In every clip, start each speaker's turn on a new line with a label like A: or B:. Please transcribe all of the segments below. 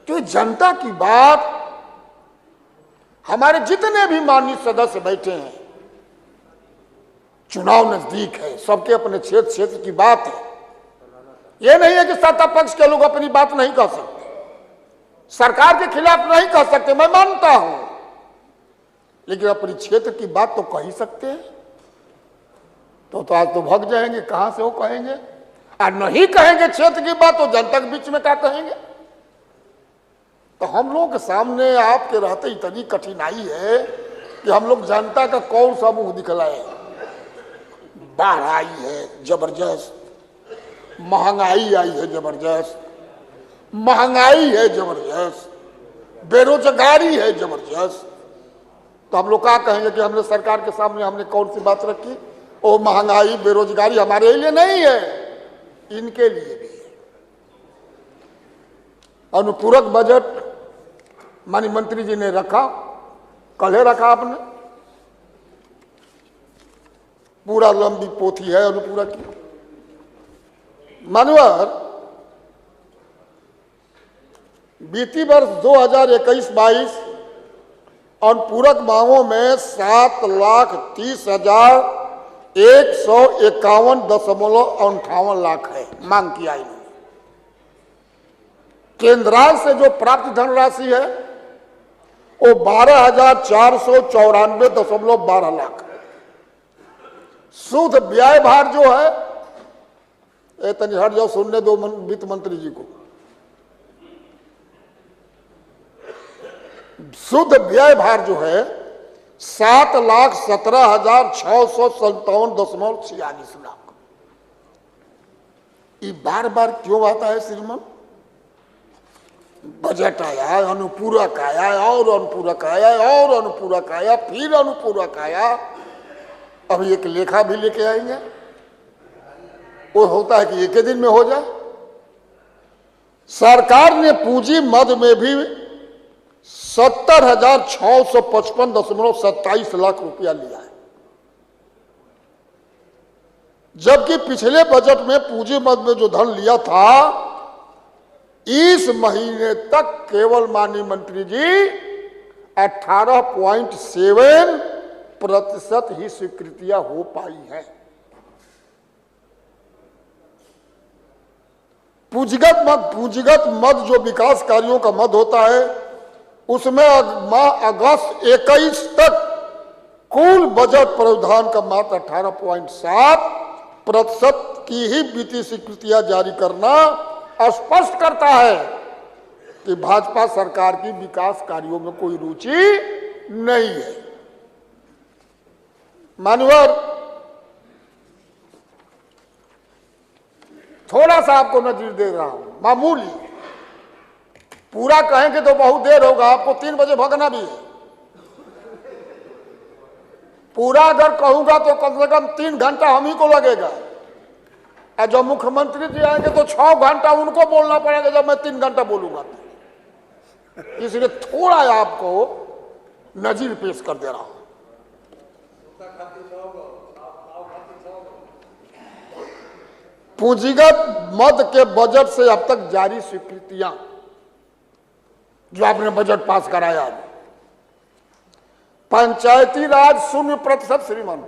A: तो जनता की बात हमारे जितने भी माननीय सदस्य बैठे हैं, चुनाव नजदीक है, सबके अपने क्षेत्र की बात है। यह नहीं है कि सत्ता पक्ष के लोग अपनी बात नहीं कह सकते, सरकार के खिलाफ नहीं कह सकते, मैं मानता हूं, लेकिन अपनी क्षेत्र की बात तो कह ही सकते हैं। तो आज तो भग जाएंगे, कहां से वो कहेंगे, और नहीं कहेंगे क्षेत्र की बात तो जनता के बीच में क्या कहेंगे। तो हम लोग के सामने आपके रहते इतनी कठिनाई है कि हम लोग जनता का कौन सा मुंह दिखलाए। बाढ़ आई है जबरदस्त, महंगाई आई है जबरदस्त, महंगाई है जबरदस्त, बेरोजगारी है जबरदस्त। तो हम लोग क्या कहेंगे कि हमने सरकार के सामने हमने कौन सी बात रखी। ओ महंगाई बेरोजगारी हमारे लिए नहीं है, इनके लिए भी है। अनुपूरक बजट माननीय मंत्री जी ने रखा, कल रखा आपने, पूरा लंबी पोथी है अनुपूरक की। मानवर बीती वर्ष 2021-22 अनुपूरक मांगों में 7,30,151.58 लाख है मांग किया इन्होंने। केंद्र से जो प्राप्त धनराशि है वो 12,494.12 लाख है। शुद्ध व्यय भार जो है, तनी हट जाओ, सुनने दो वित्त मंत्री जी को। शुद्ध व्यय भार जो है 7,17,657.46 लाख। ये बार बार क्यों आता है श्रीमान? बजट आया, अनुपूरक आया, और अनुपूरक आया, और अनुपूरक आया, फिर अनुपूरक आया, अब एक लेखा भी लेके आएंगे। वो होता है कि एक ही दिन में हो जाए। सरकार ने पूंजी मद में भी 70,655.27 लाख रुपया लिया है, जबकि पिछले बजट में पूंजी मद में जो धन लिया था, इस महीने तक केवल माननीय मंत्री जी 18.7% ही स्वीकृतियां हो पाई हैं। पूंजीगत मद जो विकास कार्यों का मद होता है, उसमें माह अगस्त 21 तक कुल बजट प्रावधान का मात्र 18.7% की ही वित्तीय स्वीकृतियां जारी करना स्पष्ट करता है कि भाजपा सरकार की विकास कार्यों में कोई रुचि नहीं है। मान्यवर, थोड़ा सा आपको नजर दे रहा हूं, मामूली, पूरा कहेंगे तो बहुत देर होगा, आपको 3 बजे भगना भी है। पूरा अगर कहूंगा तो कम से कम 3 घंटा हम ही को लगेगा, और जब मुख्यमंत्री जी आएंगे तो 6 घंटा उनको बोलना पड़ेगा जब मैं 3 घंटा बोलूंगा। इसलिए थोड़ा आपको नजीर पेश कर दे रहा हूं। पूंजीगत मद के बजट से अब तक जारी स्वीकृतियां जो आपने बजट पास कराया, पंचायती राज 0% श्रीमान,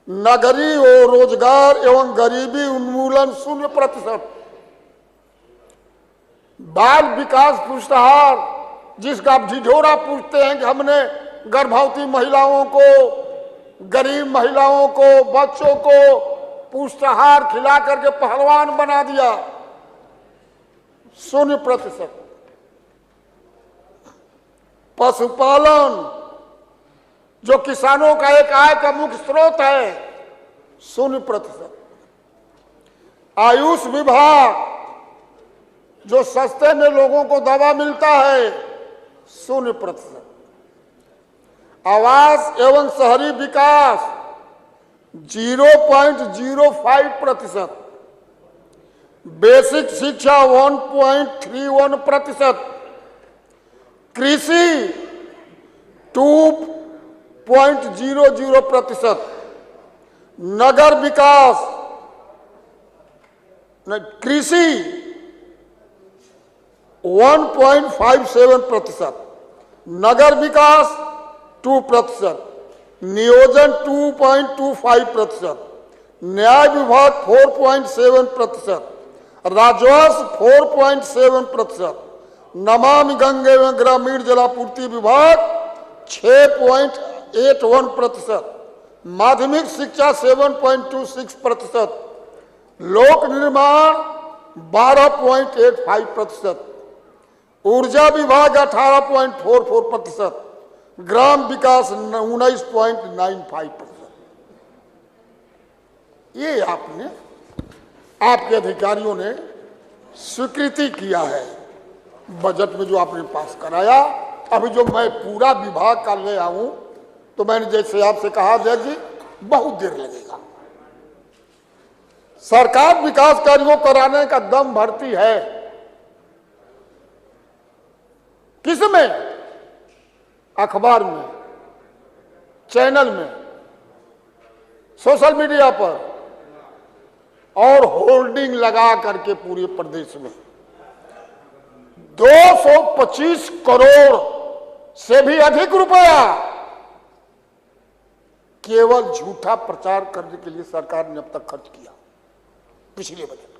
A: नगरीय रोजगार एवं गरीबी उन्मूलन 0%, बाल विकास पुष्टाहार जिसका आप ढिढोरा पूछते हैं कि हमने गर्भवती महिलाओं को, गरीब महिलाओं को, बच्चों को पुष्टाहार खिला करके पहलवान बना दिया, 0%। पशुपालन जो किसानों का एक आय का मुख्य स्रोत है, 0%। आयुष विभाग जो सस्ते में लोगों को दवा मिलता है, 0%। आवास एवं शहरी विकास 0.05%, बेसिक शिक्षा 1.31%, कृषि 2.00%, नगर विकास कृषि 1.57%, नगर विकास 2%, नियोजन 2.25%, न्याय विभाग 4.7%, राजस्व 4.7%, नमामि गंगे में ग्रामीण जलापूर्ति विभाग 6.81%, माध्यमिक शिक्षा 7.26%, लोक निर्माण 12.85%, ऊर्जा विभाग 18.44%, ग्राम विकास 19.95%। ये आपके अधिकारियों ने स्वीकृति किया है बजट में जो आपने पास कराया। अभी जो मैं पूरा विभाग का ले आऊं तो मैंने जैसे आपसे कहा अध्यक्ष जी बहुत देर लगेगा। सरकार विकास कार्यों कराने का दम भरती है किसमें? अखबार में, चैनल में, सोशल मीडिया पर और होल्डिंग लगा करके पूरे प्रदेश में 225 करोड़ से भी अधिक रुपया केवल झूठा प्रचार करने के लिए सरकार ने अब तक खर्च किया पिछले बजट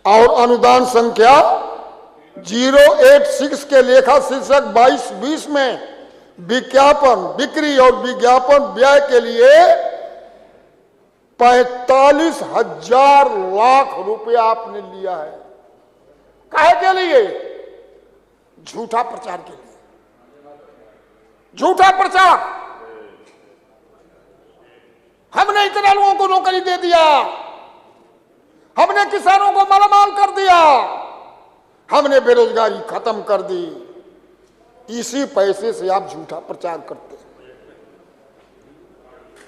A: का। और अनुदान संख्या 086 के लेखा शीर्षक 22-20 में विज्ञापन, बिक्री और विज्ञापन व्यय के लिए 45,000 लाख रुपया आपने लिया है। काहे के लिए? झूठा प्रचार के लिए। झूठा प्रचार। हमने इतने लोगों को नौकरी दे दिया, हमने किसानों को मालामाल कर दिया, हमने बेरोजगारी खत्म कर दी। इसी पैसे से आप झूठा प्रचार करते हैं।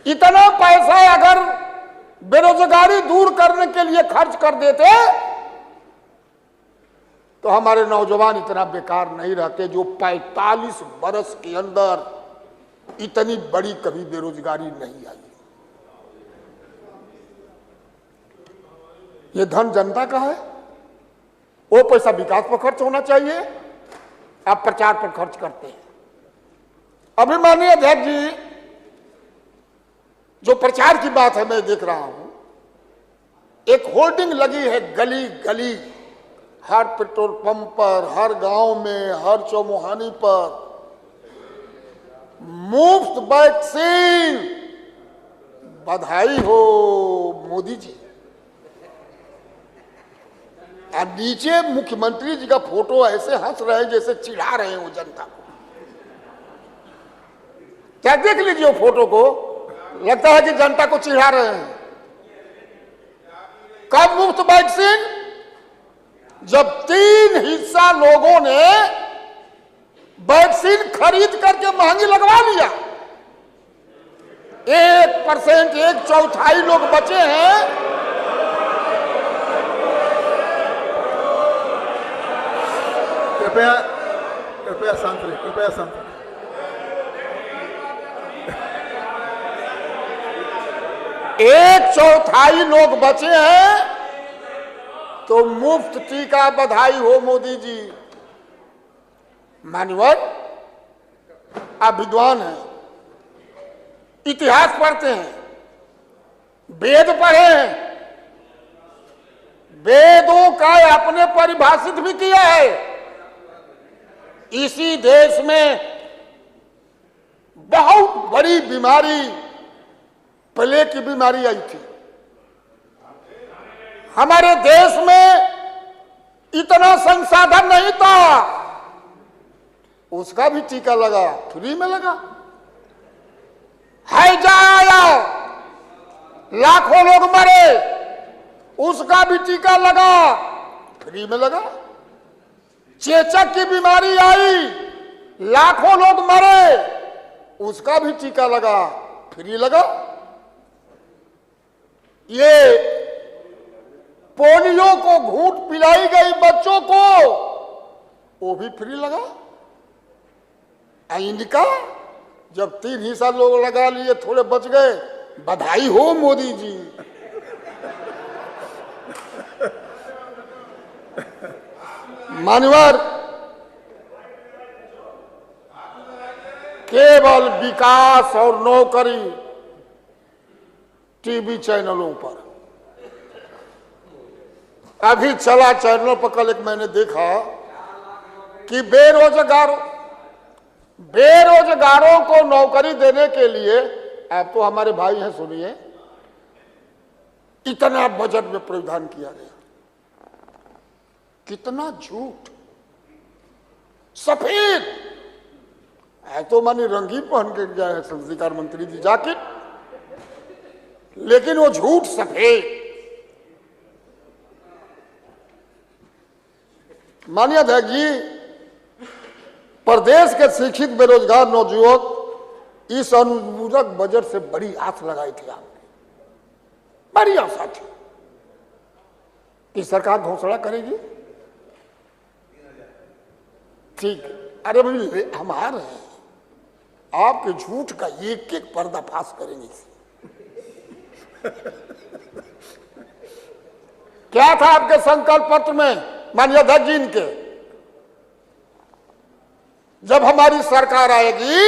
A: इतना पैसा अगर बेरोजगारी दूर करने के लिए खर्च कर देते तो हमारे नौजवान इतना बेकार नहीं रहते जो 45 बरस के अंदर इतनी बड़ी कभी बेरोजगारी नहीं आई। ये धन जनता का है, वो पैसा विकास पर खर्च होना चाहिए, आप प्रचार पर खर्च करते हैं। अभी माननीय अध्यक्ष जी जो प्रचार की बात है मैं देख रहा हूं, एक होर्डिंग लगी है गली गली, हर पेट्रोल पंप पर, हर गांव में, हर चौमुहानी पर, मुफ्त वैक्सीन, बधाई हो मोदी जी। और नीचे मुख्यमंत्री जी का फोटो ऐसे हंस रहे हैं जैसे चिढ़ा रहे हैं वो जनता को। क्या देख लीजिए वो फोटो को, लगता है कि जनता को चिढ़ा रहे हैं। कब मुफ्त वैक्सीन? जब 3 हिस्सा लोगों ने वैक्सीन खरीद करके महंगी लगवा लिया। 1%, 1/4 लोग बचे हैं
B: कृपया शांत रहिए, कृपया शांत रहिए।
A: 1/4 लोग बचे हैं तो मुफ्त टीका, बधाई हो मोदी जी। मान्यवर आप विद्वान हैं, इतिहास पढ़ते हैं, वेद पढ़े हैं, वेदों का आपने परिभाषित भी किया है। इसी देश में बहुत बड़ी बीमारी, प्लेग की बीमारी आई थी। हमारे देश में इतना संसाधन नहीं था, उसका भी टीका लगा, फ्री में लगा। हैजा आया, लाखों लोग मरे, उसका भी टीका लगा, फ्री में लगा। चेचक की बीमारी आई, लाखों लोग मरे, उसका भी टीका लगा, फ्री लगा। ये पोलियो को घूंट पिलाई गई बच्चों को, वो भी फ्री लगा। इनका जब 3 हिस्सा लोग लगा लिए, थोड़े बच गए, बधाई हो मोदी जी। मान्यवर, केवल विकास और नौकरी टीवी चैनलों पर अभी चला। चैनलों पर कल एक मैंने देखा कि बेरोजगारों को नौकरी देने के लिए, आप तो हमारे भाई हैं, सुनिए, इतना बजट में प्रावधान किया गया। कितना झूठ। सफेद है तो मानी रंगीन पहन के गए हैं संस्कार मंत्री जी जाकिर, लेकिन वो झूठ सफेद। माननीय अध्यक्ष जी, प्रदेश के शिक्षित बेरोजगार नौजुवक इस अनुपूरक बजट से बड़ी आस लगाई थी आपने, बड़ी आशा थी कि सरकार घोषणा करेगी। ठीक, अरे भाई हम आ रहे हैं, आपके झूठ का एक एक पर्दाफाश करेंगे। क्या था आपके संकल्प पत्र में माननीय अध्यक्ष जी इनके? जब हमारी सरकार आएगी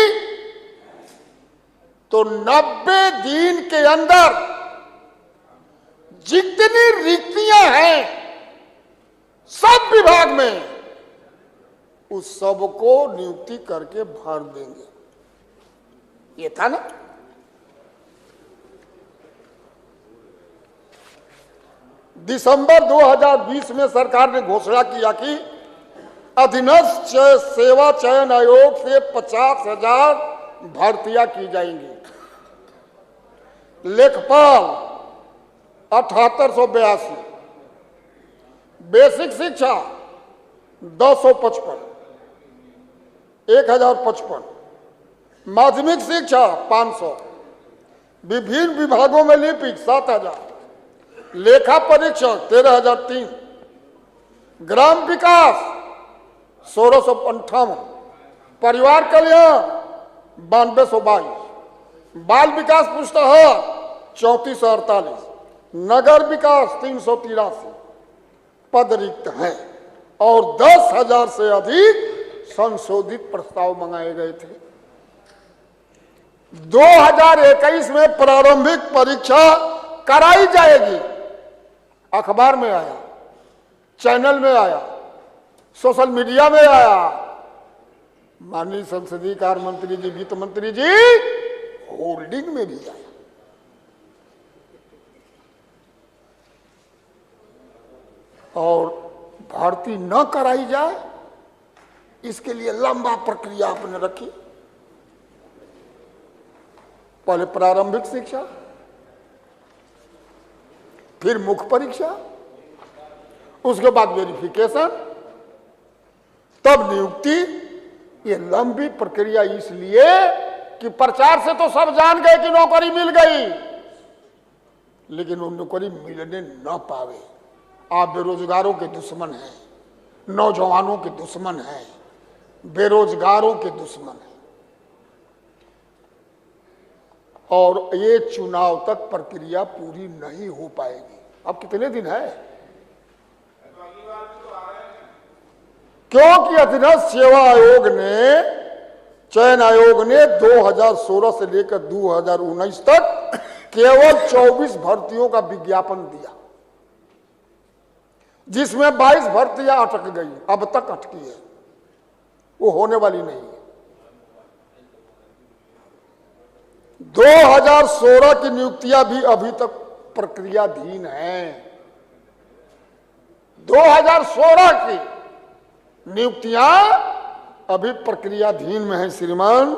A: तो 90 दिन के अंदर जितनी रिक्तियां हैं सब विभाग में, उस सबको नियुक्ति करके भर देंगे। ये था ना। दिसंबर 2020 में सरकार ने घोषणा किया कि अधीनस्थ सेवा चयन आयोग से 50,000 भर्तियां की जाएंगी। लेखपाल 7882, बेसिक शिक्षा 255, 1055, माध्यमिक शिक्षा 500, विभिन्न विभागों में लिपिक 7000, लेखा परीक्षक 13,003, ग्राम विकास 1658, परिवार कल्याण 9222, बाल विकास पुष्टहर 3448, नगर विकास 383 पद रिक्त हैं और 10,000 से अधिक संशोधित प्रस्ताव मंगाए गए थे। 2021 में प्रारंभिक परीक्षा कराई जाएगी। अखबार में आया, चैनल में आया, सोशल मीडिया में आया। माननीय संसदीय कार्य मंत्री जी, वित्त मंत्री जी, होल्डिंग में भी आया। और भर्ती न कराई जाए इसके लिए लंबा प्रक्रिया आपने रखी। पहले प्रारंभिक शिक्षा, फिर मुख्य परीक्षा, उसके बाद वेरिफिकेशन, तब नियुक्ति। ये लंबी प्रक्रिया इसलिए कि प्रचार से तो सब जान गए कि नौकरी मिल गई, लेकिन वो नौकरी मिलने न पावे। आप बेरोजगारों के दुश्मन हैं, नौजवानों के दुश्मन हैं, बेरोजगारों के दुश्मन हैं। और ये चुनाव तक प्रक्रिया पूरी नहीं हो पाएगी। अब कितने दिन है? क्योंकि अधीनस्थ सेवा आयोग ने, चयन आयोग ने 2016 से लेकर 2019 तक केवल 24 भर्तियों का विज्ञापन दिया, जिसमें 22 भर्तियां अटक गई, अब तक अटकी है, वो होने वाली नहीं है। 2016 की नियुक्तियां भी अभी तक प्रक्रियाधीन हैं। 2016 की नियुक्तियां अभी प्रक्रियाधीन में है। श्रीमान,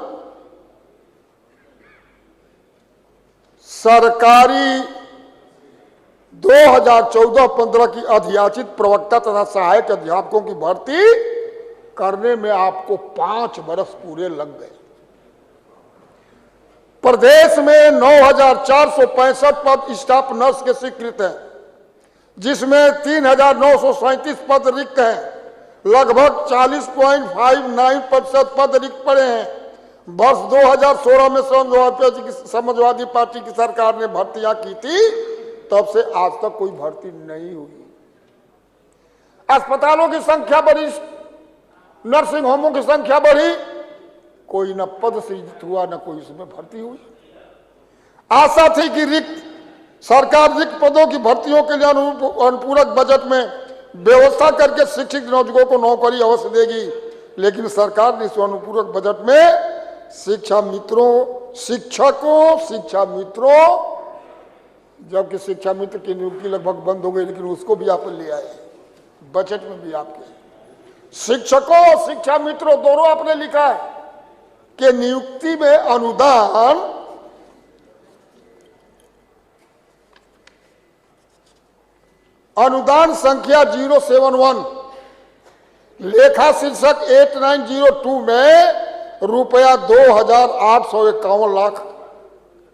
A: सरकारी 2014-15 की अधियाचित प्रवक्ता तथा सहायक अध्यापकों की भर्ती करने में आपको 5 वर्ष पूरे लग गए। प्रदेश में 9,465 पद स्टाफ नर्स के स्वीकृत हैं, जिसमें 3,937 पद रिक्त हैं। लगभग 40.59% पद रिक्त पड़े हैं। वर्ष 2016 में समाजवादी पार्टी की सरकार ने भर्तियां की थी, तब से आज तक कोई भर्ती नहीं हुई। अस्पतालों की संख्या बढ़ी, नर्सिंग होमों की संख्या बढ़ी, कोई न पद सृजित हुआ न कोई उसमें भर्ती हुई। आशा थी कि सरकार रिक्त पदों की भर्तियों के लिए अनुपूरक बजट में व्यवस्था करके शिक्षित नौजवानों को नौकरी अवश्य देगी, लेकिन सरकार ने इस अनुपूरक बजट में शिक्षा मित्रों, जबकि शिक्षा मित्र की नियुक्ति लगभग बंद हो गई, लेकिन उसको भी आप ले आए, बजट में भी आपके शिक्षकों शिक्षा मित्रों दोनों आपने लिखा है कि नियुक्ति में अनुदान संख्या 071 लेखा शीर्षक 8902 में रुपया 2,851 लाख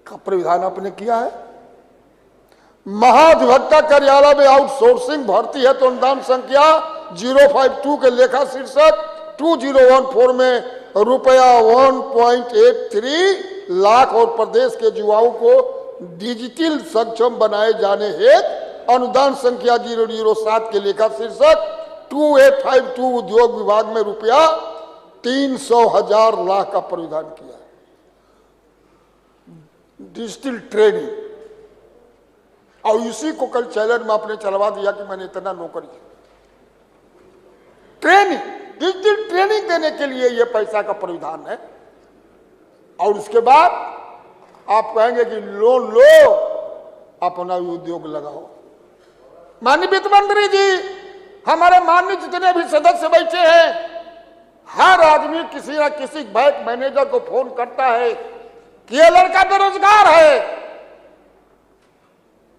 A: का प्रावधान आपने किया है। महाधिवक्ता कार्यालय में आउटसोर्सिंग भर्ती है तो अनुदान संख्या 052 के लेखा शीर्षक 2014 में रुपया 1.83 लाख और प्रदेश के युवाओं को डिजिटल सक्षम बनाए जाने हेतु अनुदान संख्या 007 के लेखा शीर्षक 2852 उद्योग विभाग में रुपया 300,000 लाख का प्रावधान किया है। डिजिटल ट्रेनिंग, और इसी को कल चैनल में आपने चलवा दिया कि मैंने इतना नौकरी ट्रेनिंग, डिजिटल ट्रेनिंग देने के लिए यह पैसा का प्रावधान है। और उसके बाद आप कहेंगे कि लोन लो, अपना उद्योग लगाओ। माननीय वित्त मंत्री जी, हमारे माननीय जितने भी सदस्य बैठे हैं, हर आदमी किसी न किसी बैंक मैनेजर को फोन करता है कि ये लड़का बेरोजगार है,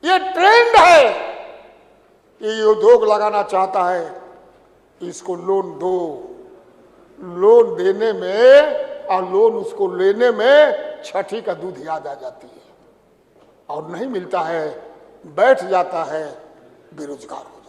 A: ये ट्रेंड है, ये उद्योग लगाना चाहता है, इसको लोन दो। लोन देने में और लोन उसको लेने में छठी का दूध याद आ जाती है, और नहीं मिलता है, बैठ जाता है, बेरोजगार हो।